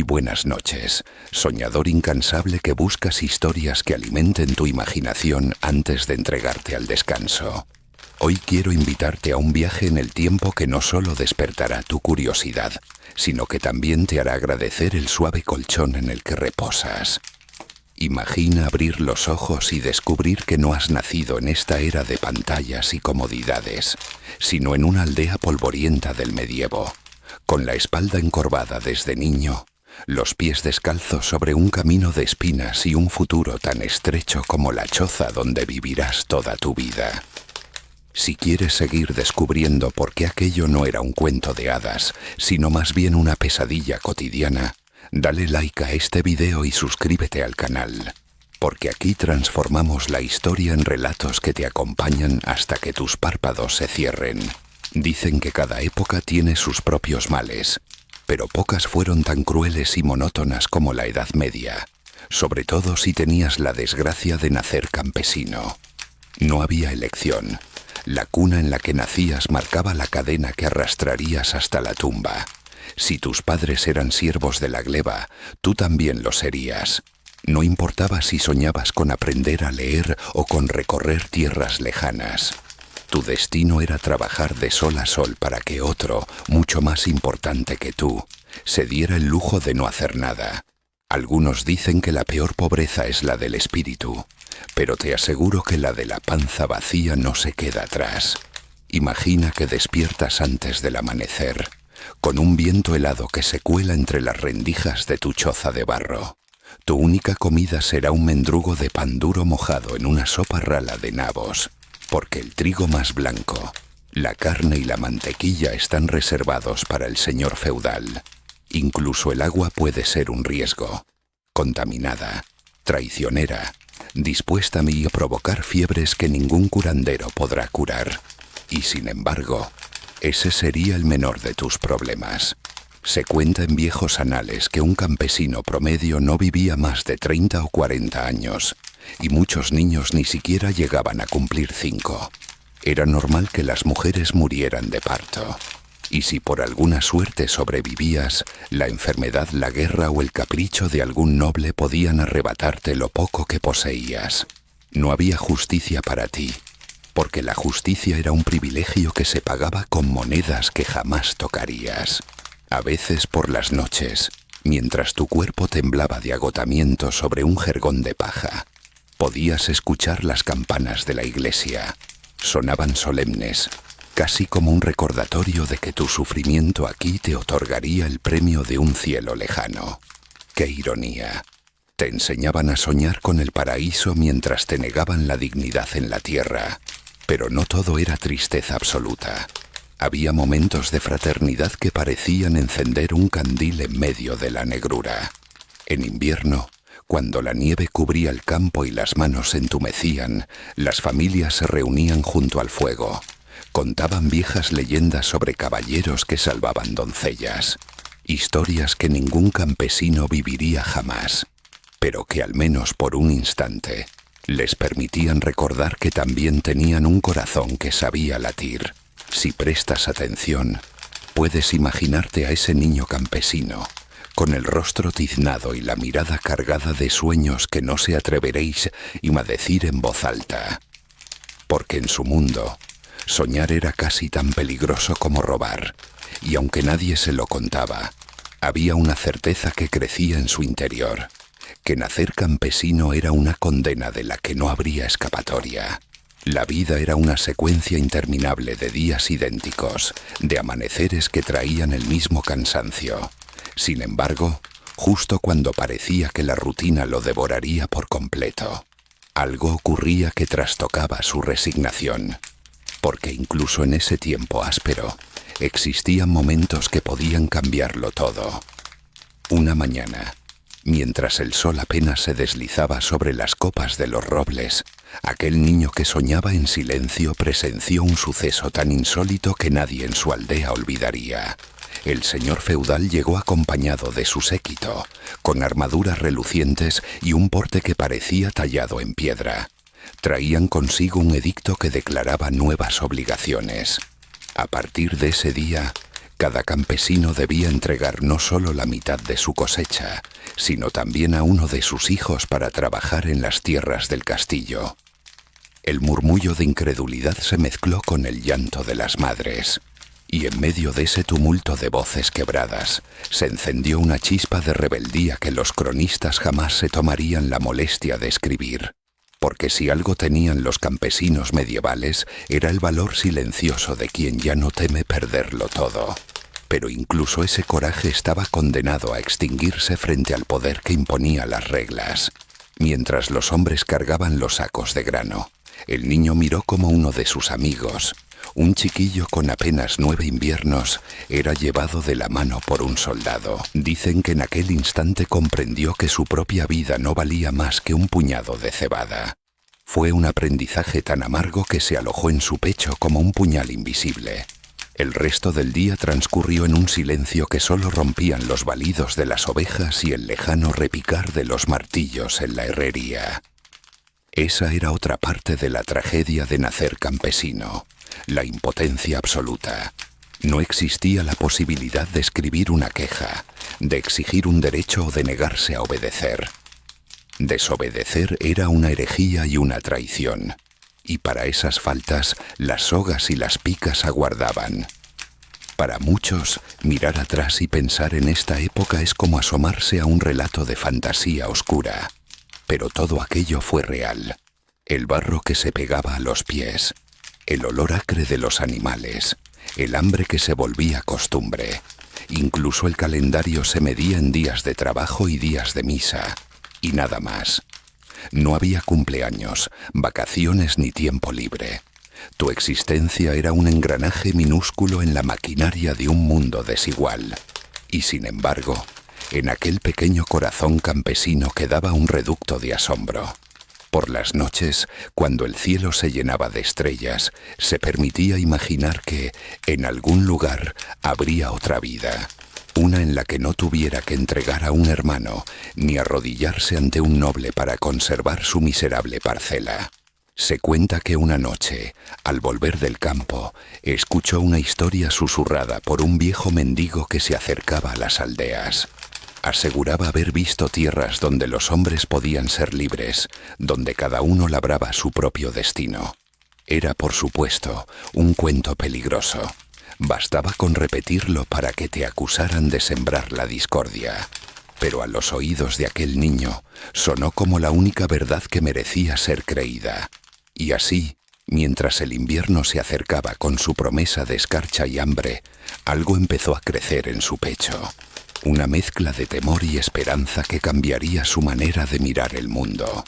buenas noches, soñador incansable que buscas historias que alimenten tu imaginación antes de entregarte al descanso. Hoy quiero invitarte a un viaje en el tiempo que no solo despertará tu curiosidad, sino que también te hará agradecer el suave colchón en el que reposas. Imagina abrir los ojos y descubrir que no has nacido en esta era de pantallas y comodidades, sino en una aldea polvorienta del medievo, con la espalda encorvada desde niño, los pies descalzos sobre un camino de espinas y un futuro tan estrecho como la choza donde vivirás toda tu vida. Si quieres seguir descubriendo por qué aquello no era un cuento de hadas, sino más bien una pesadilla cotidiana, dale like a este video y suscríbete al canal, porque aquí transformamos la historia en relatos que te acompañan hasta que tus párpados se cierren. Dicen que cada época tiene sus propios males, pero pocas fueron tan crueles y monótonas como la Edad Media, sobre todo si tenías la desgracia de nacer campesino. No había elección. La cuna en la que nacías marcaba la cadena que arrastrarías hasta la tumba. Si tus padres eran siervos de la gleba, tú también lo serías. No importaba si soñabas con aprender a leer o con recorrer tierras lejanas. Tu destino era trabajar de sol a sol para que otro, mucho más importante que tú, se diera el lujo de no hacer nada. Algunos dicen que la peor pobreza es la del espíritu, pero te aseguro que la de la panza vacía no se queda atrás. Imagina que despiertas antes del amanecer, con un viento helado que se cuela entre las rendijas de tu choza de barro. Tu única comida será un mendrugo de pan duro mojado en una sopa rala de nabos, porque el trigo más blanco, la carne y la mantequilla están reservados para el señor feudal. Incluso el agua puede ser un riesgo, contaminada, traicionera, dispuesta a provocar fiebres que ningún curandero podrá curar. Y sin embargo, ese sería el menor de tus problemas. Se cuenta en viejos anales que un campesino promedio no vivía más de 30 o 40 años, y muchos niños ni siquiera llegaban a cumplir 5. Era normal que las mujeres murieran de parto. Y si por alguna suerte sobrevivías, la enfermedad, la guerra o el capricho de algún noble podían arrebatarte lo poco que poseías. No había justicia para ti, porque la justicia era un privilegio que se pagaba con monedas que jamás tocarías. A veces por las noches, mientras tu cuerpo temblaba de agotamiento sobre un jergón de paja, podías escuchar las campanas de la iglesia. Sonaban solemnes, casi como un recordatorio de que tu sufrimiento aquí te otorgaría el premio de un cielo lejano. ¡Qué ironía! Te enseñaban a soñar con el paraíso mientras te negaban la dignidad en la tierra. Pero no todo era tristeza absoluta. Había momentos de fraternidad que parecían encender un candil en medio de la negrura. En invierno, cuando la nieve cubría el campo y las manos se entumecían, las familias se reunían junto al fuego. Contaban viejas leyendas sobre caballeros que salvaban doncellas. Historias que ningún campesino viviría jamás, pero que al menos por un instante les permitían recordar que también tenían un corazón que sabía latir. Si prestas atención, puedes imaginarte a ese niño campesino, con el rostro tiznado y la mirada cargada de sueños que no se atreveréis a decir en voz alta. Porque en su mundo, soñar era casi tan peligroso como robar, y aunque nadie se lo contaba, había una certeza que crecía en su interior, que nacer campesino era una condena de la que no habría escapatoria. La vida era una secuencia interminable de días idénticos, de amaneceres que traían el mismo cansancio. Sin embargo, justo cuando parecía que la rutina lo devoraría por completo, algo ocurría que trastocaba su resignación. Porque incluso en ese tiempo áspero, existían momentos que podían cambiarlo todo. Una mañana, mientras el sol apenas se deslizaba sobre las copas de los robles, aquel niño que soñaba en silencio presenció un suceso tan insólito que nadie en su aldea olvidaría. El señor feudal llegó acompañado de su séquito, con armaduras relucientes y un porte que parecía tallado en piedra. Traían consigo un edicto que declaraba nuevas obligaciones. A partir de ese día, Cada campesino debía entregar no solo la mitad de su cosecha, sino también a uno de sus hijos para trabajar en las tierras del castillo. El murmullo de incredulidad se mezcló con el llanto de las madres, y en medio de ese tumulto de voces quebradas, se encendió una chispa de rebeldía que los cronistas jamás se tomarían la molestia de escribir. Porque si algo tenían los campesinos medievales, era el valor silencioso de quien ya no teme perderlo todo. Pero incluso ese coraje estaba condenado a extinguirse frente al poder que imponía las reglas. Mientras los hombres cargaban los sacos de grano, el niño miró como uno de sus amigos, un chiquillo con apenas 9 inviernos, era llevado de la mano por un soldado. Dicen que en aquel instante comprendió que su propia vida no valía más que un puñado de cebada. Fue un aprendizaje tan amargo que se alojó en su pecho como un puñal invisible. El resto del día transcurrió en un silencio que solo rompían los balidos de las ovejas y el lejano repicar de los martillos en la herrería. Esa era otra parte de la tragedia de nacer campesino, la impotencia absoluta. No existía la posibilidad de escribir una queja, de exigir un derecho o de negarse a obedecer. Desobedecer era una herejía y una traición, y para esas faltas las sogas y las picas aguardaban. Para muchos, mirar atrás y pensar en esta época es como asomarse a un relato de fantasía oscura. Pero todo aquello fue real. El barro que se pegaba a los pies, el olor acre de los animales, el hambre que se volvía costumbre. Incluso el calendario se medía en días de trabajo y días de misa, y nada más. No había cumpleaños, vacaciones ni tiempo libre. Tu existencia era un engranaje minúsculo en la maquinaria de un mundo desigual. Y sin embargo, en aquel pequeño corazón campesino quedaba un reducto de asombro. Por las noches, cuando el cielo se llenaba de estrellas, se permitía imaginar que, en algún lugar, habría otra vida. Una en la que no tuviera que entregar a un hermano, ni arrodillarse ante un noble para conservar su miserable parcela. Se cuenta que una noche, al volver del campo, escuchó una historia susurrada por un viejo mendigo que se acercaba a las aldeas. Aseguraba haber visto tierras donde los hombres podían ser libres, donde cada uno labraba su propio destino. Era, por supuesto, un cuento peligroso. Bastaba con repetirlo para que te acusaran de sembrar la discordia. Pero a los oídos de aquel niño sonó como la única verdad que merecía ser creída. Y así, mientras el invierno se acercaba con su promesa de escarcha y hambre, algo empezó a crecer en su pecho. Una mezcla de temor y esperanza que cambiaría su manera de mirar el mundo.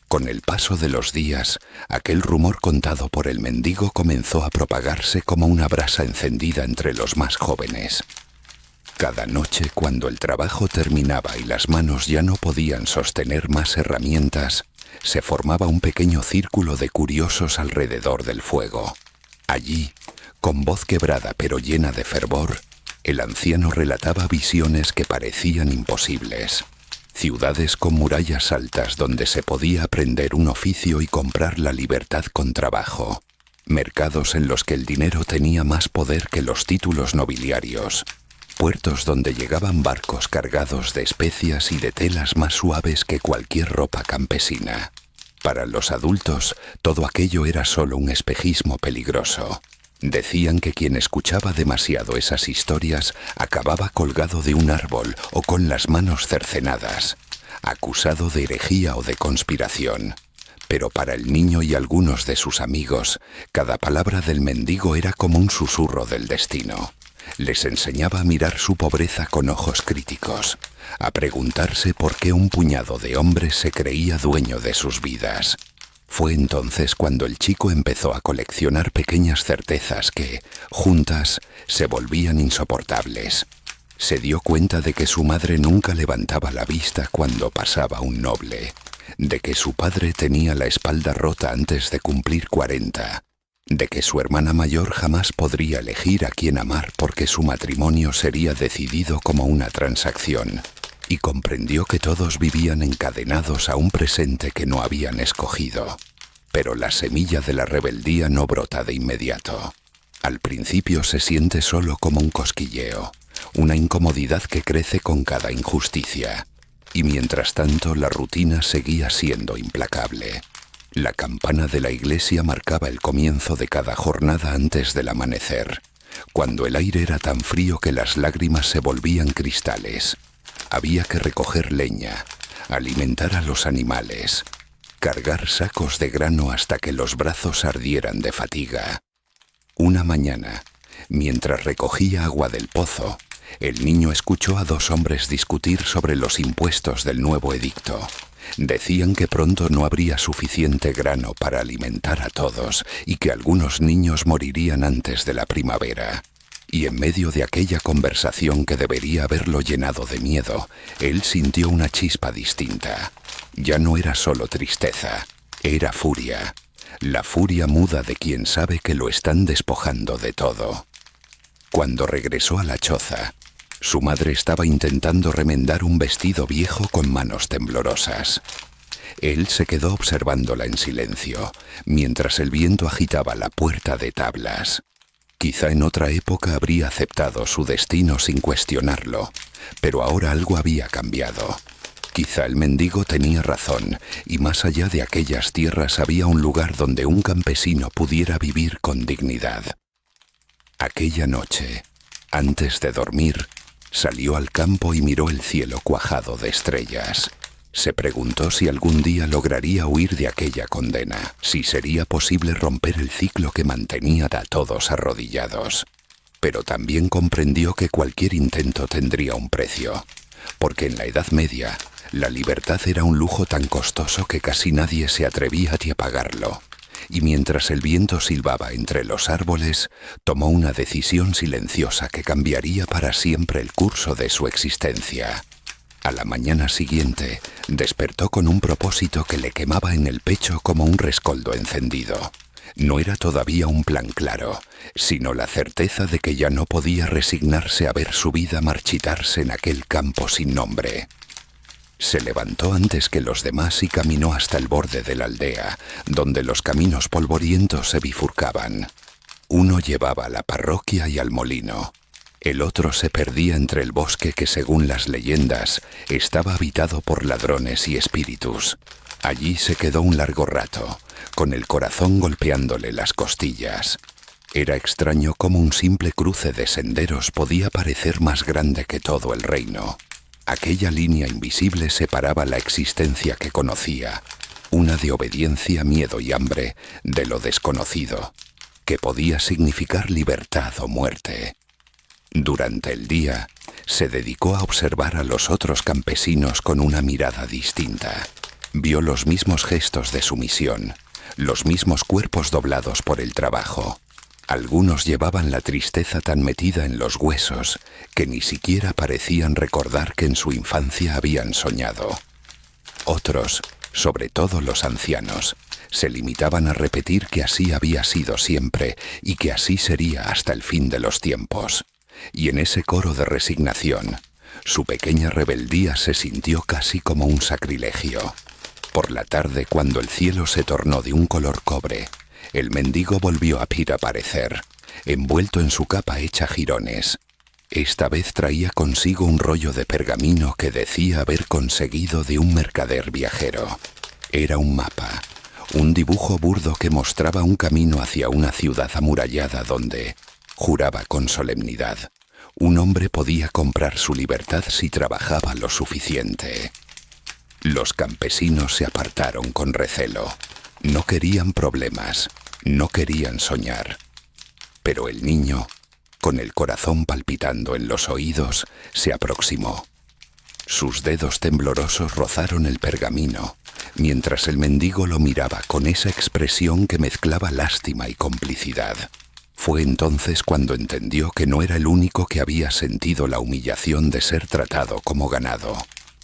Con el paso de los días, aquel rumor contado por el mendigo comenzó a propagarse como una brasa encendida entre los más jóvenes. Cada noche, cuando el trabajo terminaba y las manos ya no podían sostener más herramientas, se formaba un pequeño círculo de curiosos alrededor del fuego. Allí, con voz quebrada pero llena de fervor, el anciano relataba visiones que parecían imposibles. Ciudades con murallas altas donde se podía aprender un oficio y comprar la libertad con trabajo. Mercados en los que el dinero tenía más poder que los títulos nobiliarios. Puertos donde llegaban barcos cargados de especias y de telas más suaves que cualquier ropa campesina. Para los adultos, todo aquello era solo un espejismo peligroso. Decían que quien escuchaba demasiado esas historias acababa colgado de un árbol o con las manos cercenadas, acusado de herejía o de conspiración. Pero para el niño y algunos de sus amigos, cada palabra del mendigo era como un susurro del destino. Les enseñaba a mirar su pobreza con ojos críticos, a preguntarse por qué un puñado de hombres se creía dueño de sus vidas. Fue entonces cuando el chico empezó a coleccionar pequeñas certezas que, juntas, se volvían insoportables. Se dio cuenta de que su madre nunca levantaba la vista cuando pasaba un noble, de que su padre tenía la espalda rota antes de cumplir 40, de que su hermana mayor jamás podría elegir a quién amar porque su matrimonio sería decidido como una transacción. Y comprendió que todos vivían encadenados a un presente que no habían escogido. Pero la semilla de la rebeldía no brota de inmediato. Al principio se siente solo como un cosquilleo, una incomodidad que crece con cada injusticia. Y mientras tanto la rutina seguía siendo implacable. La campana de la iglesia marcaba el comienzo de cada jornada antes del amanecer, cuando el aire era tan frío que las lágrimas se volvían cristales. Había que recoger leña, alimentar a los animales, cargar sacos de grano hasta que los brazos ardieran de fatiga. Una mañana, mientras recogía agua del pozo, el niño escuchó a dos hombres discutir sobre los impuestos del nuevo edicto. Decían que pronto no habría suficiente grano para alimentar a todos y que algunos niños morirían antes de la primavera. Y en medio de aquella conversación que debería haberlo llenado de miedo, él sintió una chispa distinta. Ya no era solo tristeza, era furia. La furia muda de quien sabe que lo están despojando de todo. Cuando regresó a la choza, su madre estaba intentando remendar un vestido viejo con manos temblorosas. Él se quedó observándola en silencio, mientras el viento agitaba la puerta de tablas. Quizá en otra época habría aceptado su destino sin cuestionarlo, pero ahora algo había cambiado. Quizá el mendigo tenía razón, y más allá de aquellas tierras había un lugar donde un campesino pudiera vivir con dignidad. Aquella noche, antes de dormir, salió al campo y miró el cielo cuajado de estrellas. Se preguntó si algún día lograría huir de aquella condena, si sería posible romper el ciclo que mantenía a todos arrodillados. Pero también comprendió que cualquier intento tendría un precio, porque en la Edad Media, la libertad era un lujo tan costoso que casi nadie se atrevía a pagarlo. Y mientras el viento silbaba entre los árboles, tomó una decisión silenciosa que cambiaría para siempre el curso de su existencia. A la mañana siguiente, despertó con un propósito que le quemaba en el pecho como un rescoldo encendido. No era todavía un plan claro, sino la certeza de que ya no podía resignarse a ver su vida marchitarse en aquel campo sin nombre. Se levantó antes que los demás y caminó hasta el borde de la aldea, donde los caminos polvorientos se bifurcaban. Uno llevaba a la parroquia y al molino. El otro se perdía entre el bosque que, según las leyendas, estaba habitado por ladrones y espíritus. Allí se quedó un largo rato, con el corazón golpeándole las costillas. Era extraño cómo un simple cruce de senderos podía parecer más grande que todo el reino. Aquella línea invisible separaba la existencia que conocía, una de obediencia, miedo y hambre, de lo desconocido, que podía significar libertad o muerte. Durante el día, se dedicó a observar a los otros campesinos con una mirada distinta. Vio los mismos gestos de sumisión, los mismos cuerpos doblados por el trabajo. Algunos llevaban la tristeza tan metida en los huesos que ni siquiera parecían recordar que en su infancia habían soñado. Otros, sobre todo los ancianos, se limitaban a repetir que así había sido siempre y que así sería hasta el fin de los tiempos. Y en ese coro de resignación, su pequeña rebeldía se sintió casi como un sacrilegio. Por la tarde, cuando el cielo se tornó de un color cobre, el mendigo volvió a aparecer, envuelto en su capa hecha jirones. Esta vez traía consigo un rollo de pergamino que decía haber conseguido de un mercader viajero. Era un mapa, un dibujo burdo que mostraba un camino hacia una ciudad amurallada donde, juraba con solemnidad, un hombre podía comprar su libertad si trabajaba lo suficiente. Los campesinos se apartaron con recelo. No querían problemas, no querían soñar. Pero el niño, con el corazón palpitando en los oídos, se aproximó. Sus dedos temblorosos rozaron el pergamino, mientras el mendigo lo miraba con esa expresión que mezclaba lástima y complicidad. Fue entonces cuando entendió que no era el único que había sentido la humillación de ser tratado como ganado,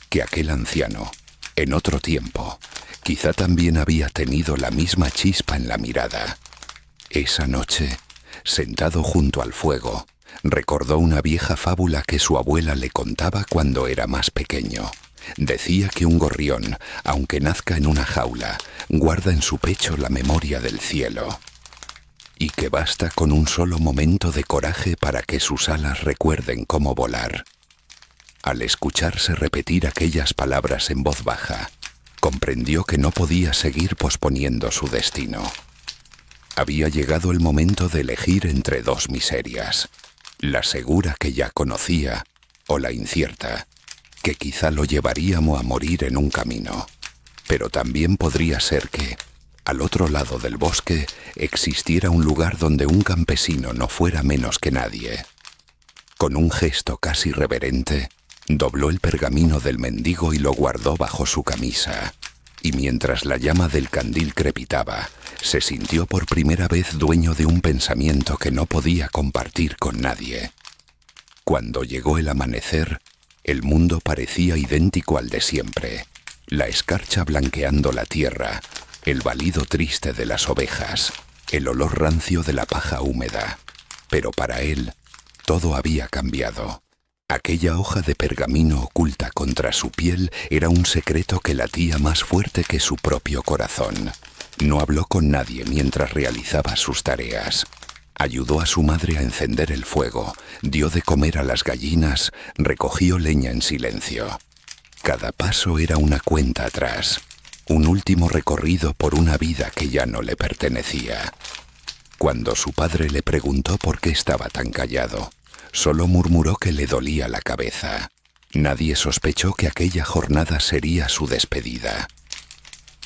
que aquel anciano, en otro tiempo, quizá también había tenido la misma chispa en la mirada. Esa noche, sentado junto al fuego, recordó una vieja fábula que su abuela le contaba cuando era más pequeño. Decía que un gorrión, aunque nazca en una jaula, guarda en su pecho la memoria del cielo. y que basta con un solo momento de coraje para que sus alas recuerden cómo volar. Al escucharse repetir aquellas palabras en voz baja, comprendió que no podía seguir posponiendo su destino. Había llegado el momento de elegir entre dos miserias, la segura que ya conocía o la incierta, que quizá lo llevaríamos a morir en un camino. Pero también podría ser que, al otro lado del bosque, existiera un lugar donde un campesino no fuera menos que nadie. Con un gesto casi reverente, dobló el pergamino del mendigo y lo guardó bajo su camisa. Y mientras la llama del candil crepitaba, se sintió por primera vez dueño de un pensamiento que no podía compartir con nadie. Cuando llegó el amanecer, el mundo parecía idéntico al de siempre. La escarcha blanqueando la tierra, el balido triste de las ovejas, el olor rancio de la paja húmeda. Pero para él, todo había cambiado. Aquella hoja de pergamino oculta contra su piel era un secreto que latía más fuerte que su propio corazón. No habló con nadie mientras realizaba sus tareas. Ayudó a su madre a encender el fuego, dio de comer a las gallinas, recogió leña en silencio. Cada paso era una cuenta atrás, un último recorrido por una vida que ya no le pertenecía. Cuando su padre le preguntó por qué estaba tan callado, solo murmuró que le dolía la cabeza. Nadie sospechó que aquella jornada sería su despedida.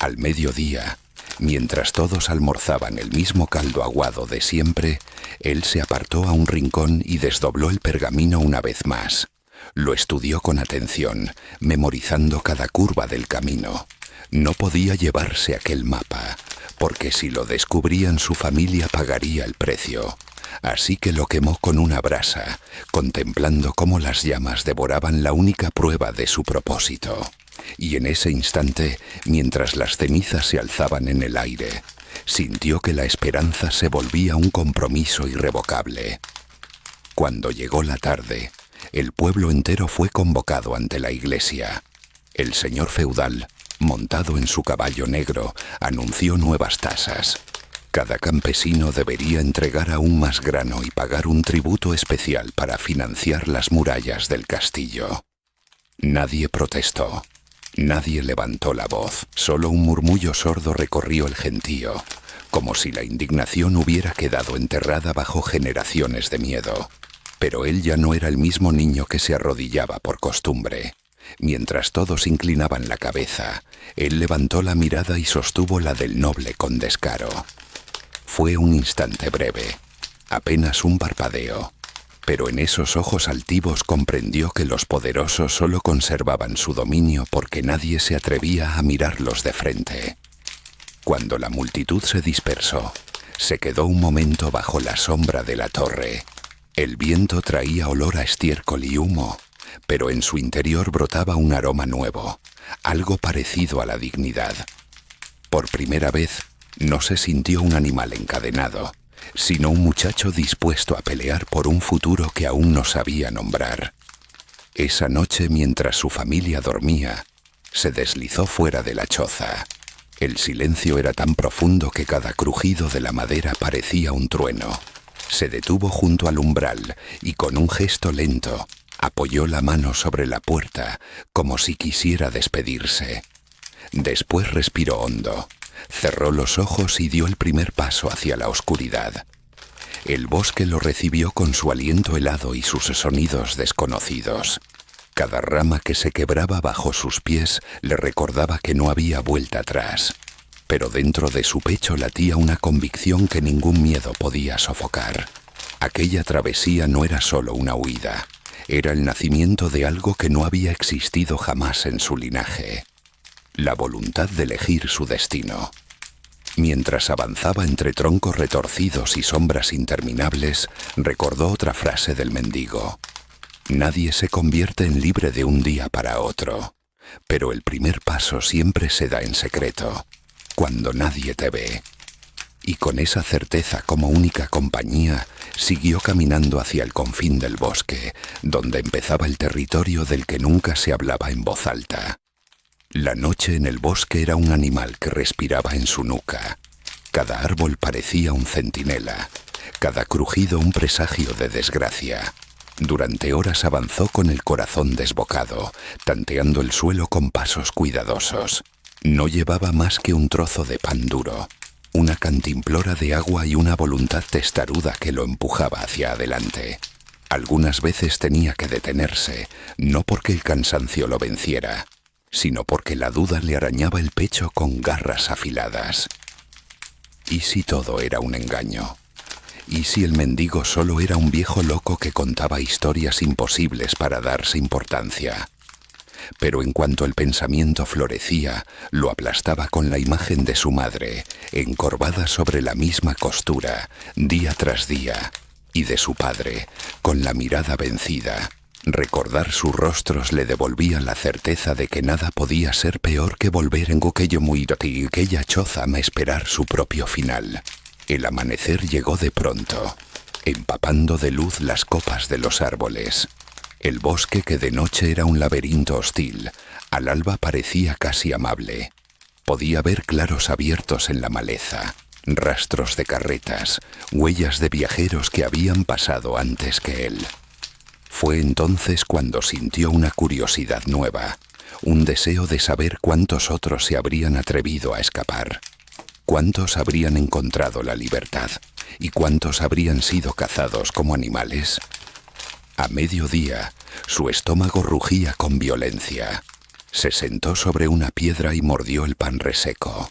Al mediodía, mientras todos almorzaban el mismo caldo aguado de siempre, él se apartó a un rincón y desdobló el pergamino una vez más. Lo estudió con atención, memorizando cada curva del camino. No podía llevarse aquel mapa, porque si lo descubrían su familia pagaría el precio. Así que lo quemó con una brasa, contemplando cómo las llamas devoraban la única prueba de su propósito. Y en ese instante, mientras las cenizas se alzaban en el aire, sintió que la esperanza se volvía un compromiso irrevocable. Cuando llegó la tarde, el pueblo entero fue convocado ante la iglesia. El señor feudal, montado en su caballo negro, anunció nuevas tasas. Cada campesino debería entregar aún más grano y pagar un tributo especial para financiar las murallas del castillo. Nadie protestó. Nadie levantó la voz. Solo un murmullo sordo recorrió el gentío, como si la indignación hubiera quedado enterrada bajo generaciones de miedo. Pero él ya no era el mismo niño que se arrodillaba por costumbre. Mientras todos inclinaban la cabeza, él levantó la mirada y sostuvo la del noble con descaro. Fue un instante breve, apenas un parpadeo, pero en esos ojos altivos comprendió que los poderosos solo conservaban su dominio porque nadie se atrevía a mirarlos de frente. Cuando la multitud se dispersó, se quedó un momento bajo la sombra de la torre. El viento traía olor a estiércol y humo, pero en su interior brotaba un aroma nuevo, algo parecido a la dignidad. Por primera vez, no se sintió un animal encadenado, sino un muchacho dispuesto a pelear por un futuro que aún no sabía nombrar. Esa noche, mientras su familia dormía, se deslizó fuera de la choza. El silencio era tan profundo que cada crujido de la madera parecía un trueno. Se detuvo junto al umbral y con un gesto lento apoyó la mano sobre la puerta como si quisiera despedirse. Después respiró hondo, cerró los ojos y dio el primer paso hacia la oscuridad. El bosque lo recibió con su aliento helado y sus sonidos desconocidos. Cada rama que se quebraba bajo sus pies le recordaba que no había vuelta atrás. Pero dentro de su pecho latía una convicción que ningún miedo podía sofocar. Aquella travesía no era solo una huida, era el nacimiento de algo que no había existido jamás en su linaje: la voluntad de elegir su destino. Mientras avanzaba entre troncos retorcidos y sombras interminables, recordó otra frase del mendigo: nadie se convierte en libre de un día para otro, pero el primer paso siempre se da en secreto, cuando nadie te ve. Y con esa certeza como única compañía, siguió caminando hacia el confín del bosque, donde empezaba el territorio del que nunca se hablaba en voz alta. La noche en el bosque era un animal que respiraba en su nuca. Cada árbol parecía un centinela, cada crujido un presagio de desgracia. Durante horas avanzó con el corazón desbocado, tanteando el suelo con pasos cuidadosos. No llevaba más que un trozo de pan duro, una cantimplora de agua y una voluntad testaruda que lo empujaba hacia adelante. Algunas veces tenía que detenerse, no porque el cansancio lo venciera, sino porque la duda le arañaba el pecho con garras afiladas. ¿Y si todo era un engaño? ¿Y si el mendigo solo era un viejo loco que contaba historias imposibles para darse importancia? Pero en cuanto el pensamiento florecía, lo aplastaba con la imagen de su madre, encorvada sobre la misma costura, día tras día, y de su padre, con la mirada vencida. Recordar sus rostros le devolvía la certeza de que nada podía ser peor que volver en aquello muy aquella choza a esperar su propio final. El amanecer llegó de pronto, empapando de luz las copas de los árboles. El bosque, que de noche era un laberinto hostil, al alba parecía casi amable. Podía ver claros abiertos en la maleza, rastros de carretas, huellas de viajeros que habían pasado antes que él. Fue entonces cuando sintió una curiosidad nueva, un deseo de saber cuántos otros se habrían atrevido a escapar. ¿Cuántos habrían encontrado la libertad? ¿Y cuántos habrían sido cazados como animales? A mediodía, su estómago rugía con violencia. Se sentó sobre una piedra y mordió el pan reseco.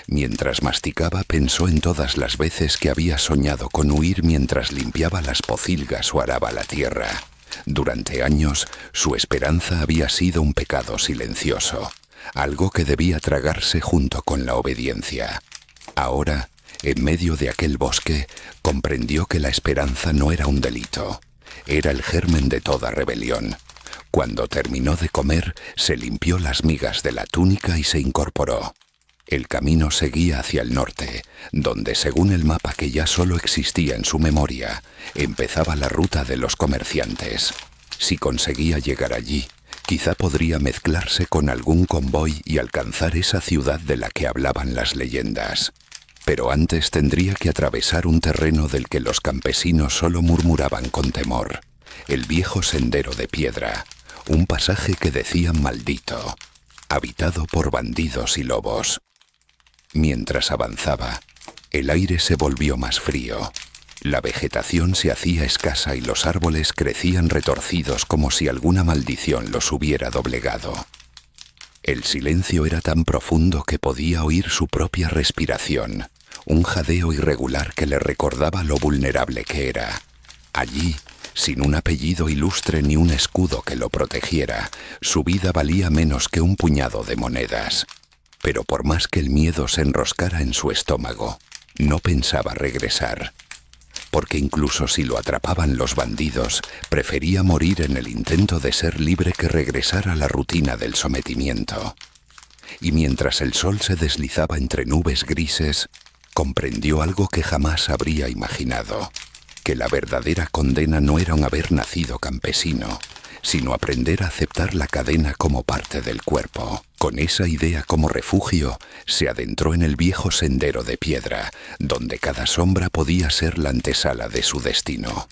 Mientras masticaba, pensó en todas las veces que había soñado con huir mientras limpiaba las pocilgas o araba la tierra. Durante años, su esperanza había sido un pecado silencioso, algo que debía tragarse junto con la obediencia. Ahora, en medio de aquel bosque, comprendió que la esperanza no era un delito. Era el germen de toda rebelión. Cuando terminó de comer, se limpió las migas de la túnica y se incorporó. El camino seguía hacia el norte, donde, según el mapa que ya solo existía en su memoria, empezaba la ruta de los comerciantes. Si conseguía llegar allí, quizá podría mezclarse con algún convoy y alcanzar esa ciudad de la que hablaban las leyendas. Pero antes tendría que atravesar un terreno del que los campesinos solo murmuraban con temor. El viejo sendero de piedra, un pasaje que decían maldito, habitado por bandidos y lobos. Mientras avanzaba, el aire se volvió más frío. La vegetación se hacía escasa y los árboles crecían retorcidos como si alguna maldición los hubiera doblegado. El silencio era tan profundo que podía oír su propia respiración, un jadeo irregular que le recordaba lo vulnerable que era. Allí, sin un apellido ilustre ni un escudo que lo protegiera, su vida valía menos que un puñado de monedas. Pero por más que el miedo se enroscara en su estómago, no pensaba regresar. Porque incluso si lo atrapaban los bandidos, prefería morir en el intento de ser libre que regresar a la rutina del sometimiento. Y mientras el sol se deslizaba entre nubes grises, comprendió algo que jamás habría imaginado: que la verdadera condena no era un haber nacido campesino, sino aprender a aceptar la cadena como parte del cuerpo. Con esa idea como refugio, se adentró en el viejo sendero de piedra, donde cada sombra podía ser la antesala de su destino.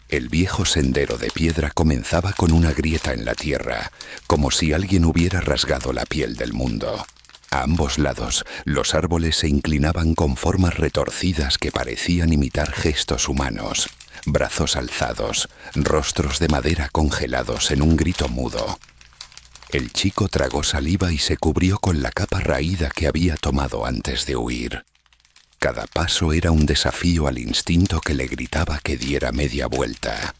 El viejo sendero de piedra comenzaba con una grieta en la tierra, como si alguien hubiera rasgado la piel del mundo. A ambos lados, los árboles se inclinaban con formas retorcidas que parecían imitar gestos humanos. Brazos alzados, rostros de madera congelados en un grito mudo. El chico tragó saliva y se cubrió con la capa raída que había tomado antes de huir. Cada paso era un desafío al instinto que le gritaba que diera media vuelta.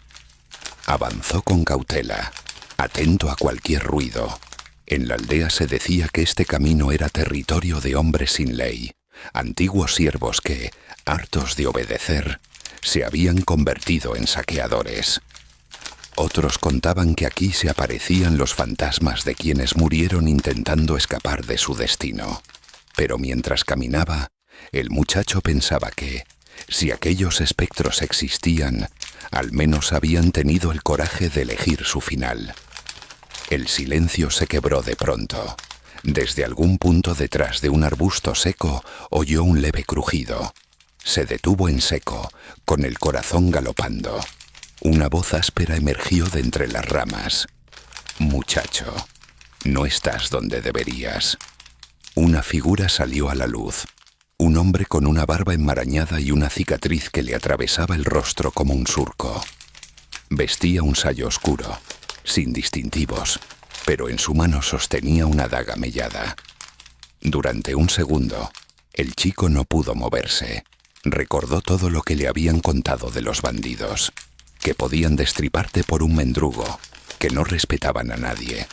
Avanzó con cautela, atento a cualquier ruido. En la aldea se decía que este camino era territorio de hombres sin ley, antiguos siervos que, hartos de obedecer, se habían convertido en saqueadores. Otros contaban que aquí se aparecían los fantasmas de quienes murieron intentando escapar de su destino. Pero mientras caminaba, el muchacho pensaba que, si aquellos espectros existían, al menos habían tenido el coraje de elegir su final. El silencio se quebró de pronto. Desde algún punto detrás de un arbusto seco oyó un leve crujido. Se detuvo en seco, con el corazón galopando. Una voz áspera emergió de entre las ramas. «Muchacho, no estás donde deberías». Una figura salió a la luz. Un hombre con una barba enmarañada y una cicatriz que le atravesaba el rostro como un surco. Vestía un sayo oscuro, sin distintivos, pero en su mano sostenía una daga mellada. Durante un segundo, el chico no pudo moverse. Recordó todo lo que le habían contado de los bandidos, que podían destriparte por un mendrugo, que no respetaban a nadie.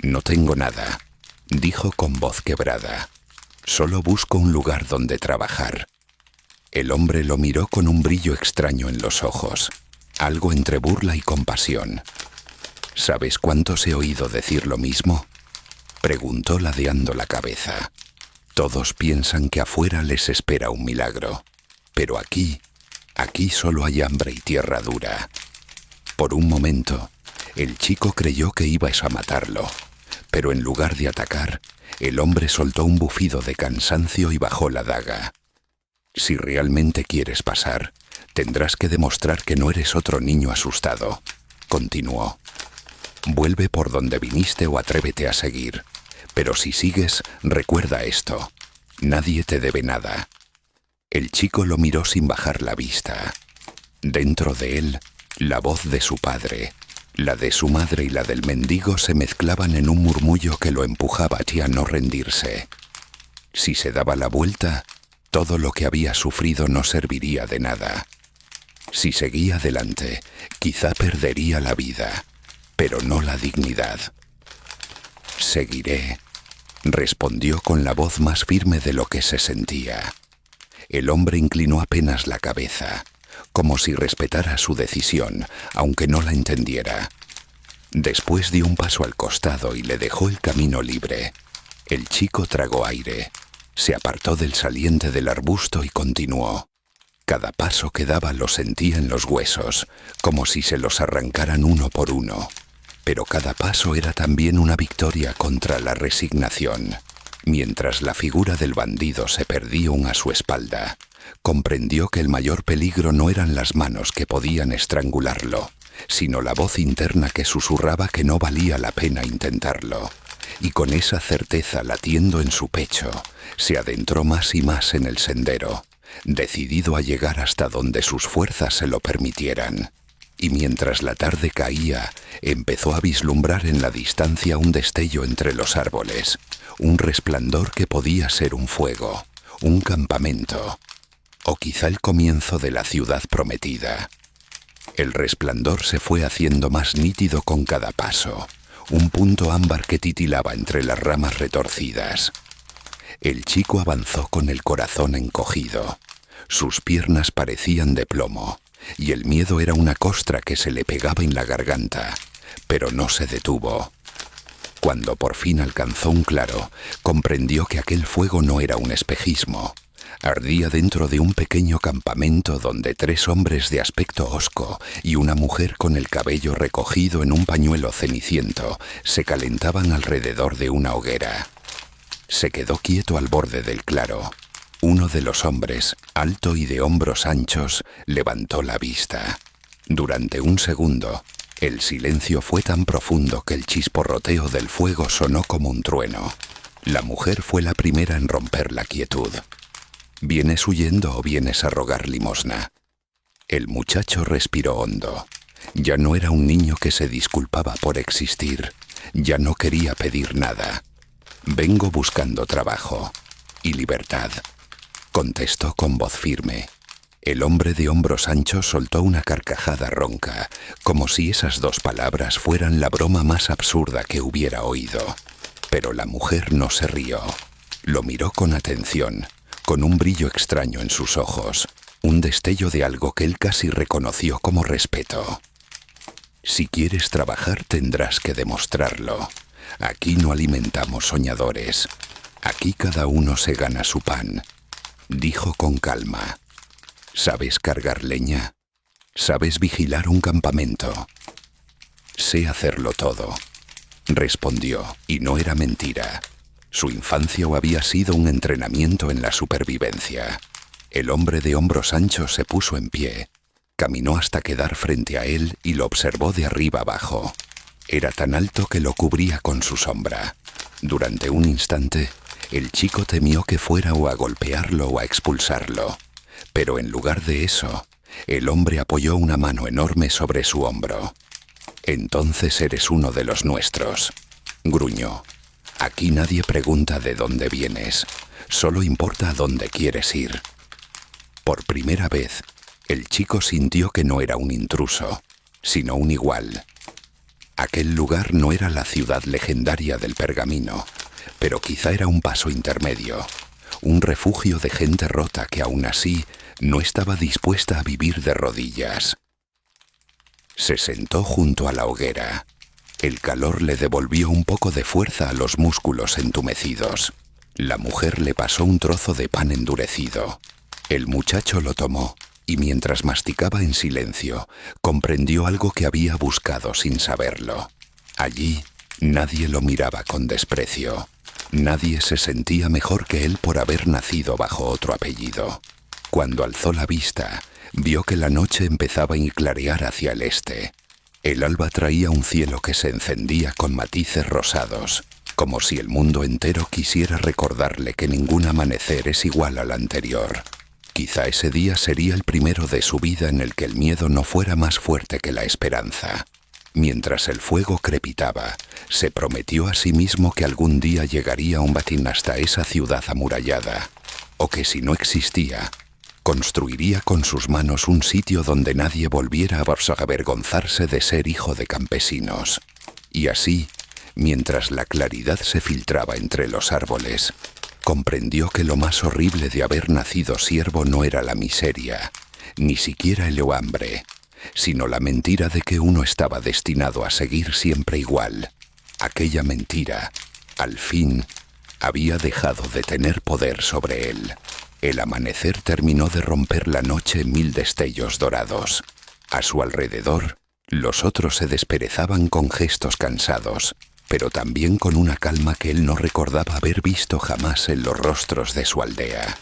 «No tengo nada», dijo con voz quebrada. «Solo busco un lugar donde trabajar». El hombre lo miró con un brillo extraño en los ojos, algo entre burla y compasión. «¿Sabes cuántos he oído decir lo mismo?», preguntó ladeando la cabeza. «Todos piensan que afuera les espera un milagro, pero aquí solo hay hambre y tierra dura». Por un momento, el chico creyó que ibas a matarlo, pero en lugar de atacar, el hombre soltó un bufido de cansancio y bajó la daga. «Si realmente quieres pasar, tendrás que demostrar que no eres otro niño asustado», continuó. «Vuelve por donde viniste o atrévete a seguir. Pero si sigues, recuerda esto. Nadie te debe nada». El chico lo miró sin bajar la vista. Dentro de él, la voz de su padre, la de su madre y la del mendigo se mezclaban en un murmullo que lo empujaba a no rendirse. Si se daba la vuelta, todo lo que había sufrido no serviría de nada. Si seguía adelante, quizá perdería la vida, pero no la dignidad. «Seguiré», respondió con la voz más firme de lo que se sentía. El hombre inclinó apenas la cabeza, como si respetara su decisión, aunque no la entendiera. Después dio un paso al costado y le dejó el camino libre. El chico tragó aire, se apartó del saliente del arbusto y continuó. Cada paso que daba lo sentía en los huesos, como si se los arrancaran uno por uno. Pero cada paso era también una victoria contra la resignación. Mientras la figura del bandido se perdía aún a su espalda, comprendió que el mayor peligro no eran las manos que podían estrangularlo, sino la voz interna que susurraba que no valía la pena intentarlo. Y con esa certeza latiendo en su pecho, se adentró más y más en el sendero, decidido a llegar hasta donde sus fuerzas se lo permitieran. Y mientras la tarde caía, empezó a vislumbrar en la distancia un destello entre los árboles, un resplandor que podía ser un fuego, un campamento, o quizá el comienzo de la ciudad prometida. El resplandor se fue haciendo más nítido con cada paso, un punto ámbar que titilaba entre las ramas retorcidas. El chico avanzó con el corazón encogido. Sus piernas parecían de plomo, y el miedo era una costra que se le pegaba en la garganta, pero no se detuvo. Cuando por fin alcanzó un claro, comprendió que aquel fuego no era un espejismo. Ardía dentro de un pequeño campamento donde 3 hombres de aspecto hosco y una mujer con el cabello recogido en un pañuelo ceniciento se calentaban alrededor de una hoguera. Se quedó quieto al borde del claro. Uno de los hombres, alto y de hombros anchos, levantó la vista. Durante un segundo, el silencio fue tan profundo que el chisporroteo del fuego sonó como un trueno. La mujer fue la primera en romper la quietud. ¿Vienes huyendo o vienes a rogar limosna? El muchacho respiró hondo. Ya no era un niño que se disculpaba por existir. Ya no quería pedir nada. «Vengo buscando trabajo y libertad», contestó con voz firme. El hombre de hombros anchos soltó una carcajada ronca, como si esas 2 palabras fueran la broma más absurda que hubiera oído. Pero la mujer no se rió. Lo miró con atención, con un brillo extraño en sus ojos, un destello de algo que él casi reconoció como respeto. «Si quieres trabajar tendrás que demostrarlo. Aquí no alimentamos soñadores. Aquí cada uno se gana su pan», dijo con calma. «¿Sabes cargar leña? ¿Sabes vigilar un campamento?» «Sé hacerlo todo». respondió, y no era mentira. Su infancia había sido un entrenamiento en la supervivencia. El hombre de hombros anchos se puso en pie, caminó hasta quedar frente a él y lo observó de arriba abajo. Era tan alto que lo cubría con su sombra. Durante un instante, el chico temió que fuera o a golpearlo o a expulsarlo. Pero en lugar de eso, el hombre apoyó una mano enorme sobre su hombro. «Entonces eres uno de los nuestros», gruñó. «Aquí nadie pregunta de dónde vienes, solo importa a dónde quieres ir». Por primera vez, el chico sintió que no era un intruso, sino un igual. Aquel lugar no era la ciudad legendaria del pergamino, pero quizá era un paso intermedio, un refugio de gente rota que aún así no estaba dispuesta a vivir de rodillas. Se sentó junto a la hoguera. El calor le devolvió un poco de fuerza a los músculos entumecidos. La mujer le pasó un trozo de pan endurecido. El muchacho lo tomó y mientras masticaba en silencio, comprendió algo que había buscado sin saberlo. Allí, nadie lo miraba con desprecio. Nadie se sentía mejor que él por haber nacido bajo otro apellido. Cuando alzó la vista, vio que la noche empezaba a clarear hacia el este. El alba traía un cielo que se encendía con matices rosados, como si el mundo entero quisiera recordarle que ningún amanecer es igual al anterior. Quizá ese día sería el primero de su vida en el que el miedo no fuera más fuerte que la esperanza. Mientras el fuego crepitaba, se prometió a sí mismo que algún día llegaría un batín hasta esa ciudad amurallada, o que si no existía, construiría con sus manos un sitio donde nadie volviera a avergonzarse de ser hijo de campesinos. Y así, mientras la claridad se filtraba entre los árboles, comprendió que lo más horrible de haber nacido siervo no era la miseria, ni siquiera el hambre, sino la mentira de que uno estaba destinado a seguir siempre igual. Aquella mentira, al fin, había dejado de tener poder sobre él. El amanecer terminó de romper la noche en 1000 destellos dorados. A su alrededor, los otros se desperezaban con gestos cansados, pero también con una calma que él no recordaba haber visto jamás en los rostros de su aldea.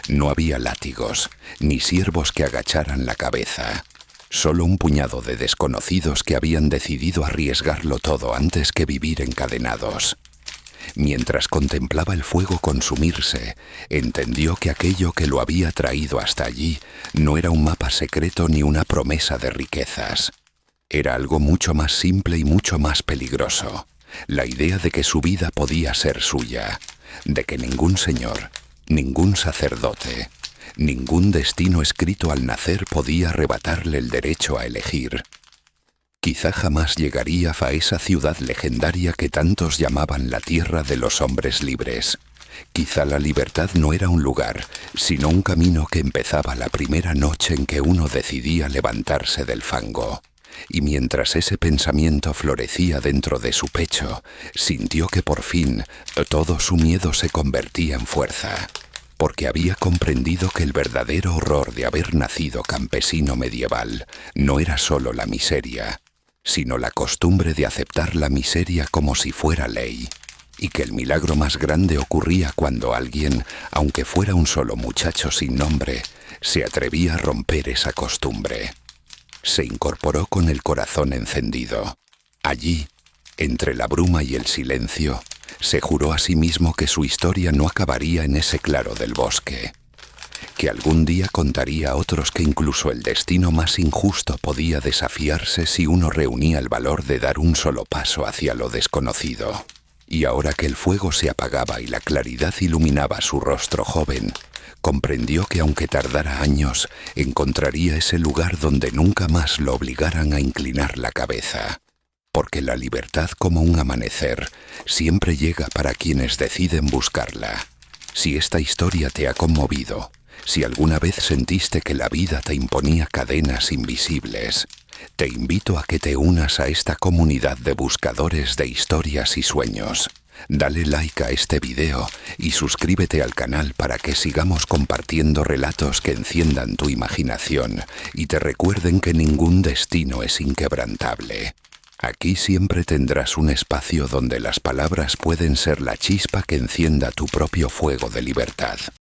No había látigos, ni siervos que agacharan la cabeza. Solo un puñado de desconocidos que habían decidido arriesgarlo todo antes que vivir encadenados. Mientras contemplaba el fuego consumirse, entendió que aquello que lo había traído hasta allí no era un mapa secreto ni una promesa de riquezas. Era algo mucho más simple y mucho más peligroso. La idea de que su vida podía ser suya, de que ningún señor, ningún sacerdote, ningún destino escrito al nacer podía arrebatarle el derecho a elegir. Quizá jamás llegaría a esa ciudad legendaria que tantos llamaban la tierra de los hombres libres. Quizá la libertad no era un lugar, sino un camino que empezaba la primera noche en que uno decidía levantarse del fango. Y mientras ese pensamiento florecía dentro de su pecho, sintió que por fin todo su miedo se convertía en fuerza, porque había comprendido que el verdadero horror de haber nacido campesino medieval no era solo la miseria, sino la costumbre de aceptar la miseria como si fuera ley, y que el milagro más grande ocurría cuando alguien, aunque fuera un solo muchacho sin nombre, se atrevía a romper esa costumbre. Se incorporó con el corazón encendido. Allí, entre la bruma y el silencio, se juró a sí mismo que su historia no acabaría en ese claro del bosque, que algún día contaría a otros que incluso el destino más injusto podía desafiarse si uno reunía el valor de dar un solo paso hacia lo desconocido. Y ahora que el fuego se apagaba y la claridad iluminaba su rostro joven, comprendió que aunque tardara años, encontraría ese lugar donde nunca más lo obligaran a inclinar la cabeza. Porque la libertad, como un amanecer, siempre llega para quienes deciden buscarla. Si esta historia te ha conmovido, si alguna vez sentiste que la vida te imponía cadenas invisibles, te invito a que te unas a esta comunidad de buscadores de historias y sueños. Dale like a este video y suscríbete al canal para que sigamos compartiendo relatos que enciendan tu imaginación y te recuerden que ningún destino es inquebrantable. Aquí siempre tendrás un espacio donde las palabras pueden ser la chispa que encienda tu propio fuego de libertad.